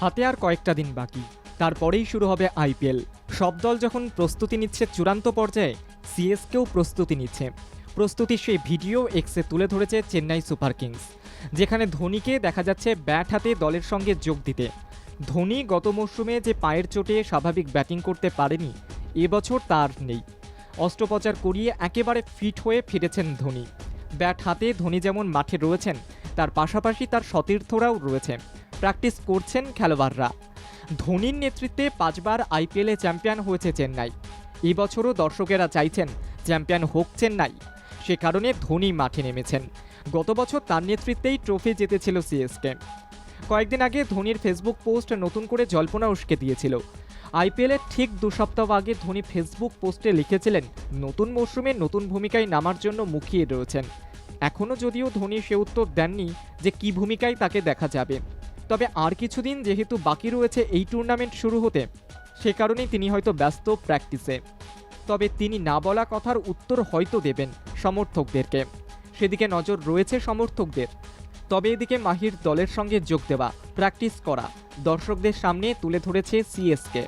হাতে আর কয়েকটা দিন বাকি, তারপরেই শুরু হবে আইপিএল। সব দল যখন প্রস্তুতি নিচ্ছে চূড়ান্ত পর্যায়ে, সিএসকেও প্রস্তুতি নিচ্ছে। প্রস্তুতির সেই ভিডিও এক্সে তুলে ধরেছে চেন্নাই সুপার কিংস, যেখানে ধোনিকে দেখা যাচ্ছে ব্যাট হাতে দলের সঙ্গে যোগ দিতে। ধোনি গত মরশুমে যে পায়ের চোটে স্বাভাবিক ব্যাটিং করতে পারেনি, এবছর তার নেই। অস্ত্রোপচার করিয়ে একেবারে ফিট হয়ে ফিরেছেন ধোনি। ব্যাট হাতে ধোনি যেমন মাঠে রয়েছেন, তার পাশাপাশি তার সতীর্থরাও রয়েছে। প্র্যাকটিস করছেন খেলোয়াড়রা। ধোনির নেতৃত্বে 5 বার আইপিএলে চ্যাম্পিয়ন হয়েছে চেন্নাই। এবছরও দর্শকেরা চাইছেন চ্যাম্পিয়ন হোক চেন্নাই, সে কারণে ধোনি মাঠে নেমেছেন। গত বছর তার নেতৃত্বেই ট্রফি জিতেছিল সিএসকে। কয়েকদিন আগে ধোনির ফেসবুক পোস্ট নতুন করে জল্পনা উস্কে দিয়েছিল। আইপিএলের ঠিক 2 সপ্তাহ আগে ধোনি ফেসবুক পোস্টে লিখেছিলেন নতুন মরশুমে নতুন ভূমিকায় নামার জন্য মুখিয়ে রয়েছেন। এখনও যদিও ধোনি সে উত্তর দেননি যে কী ভূমিকায় তাকে দেখা যাবে। তবে আর কিছুদিন যেহেতু বাকি রয়েছে এই টুর্নামেন্ট শুরু হতে, সে কারণেই তিনি হয়তো ব্যস্ত প্র্যাকটিসে। তবে তিনি না বলা কথার উত্তর হয়তো দেবেন সমর্থকদেরকে, সেদিকে নজর রয়েছে সমর্থকদের। তবে এদিকে মাহির দলের সঙ্গে যোগ দেওয়া, প্র্যাকটিস করা দর্শকদের সামনে তুলে ধরেছে সিএসকে।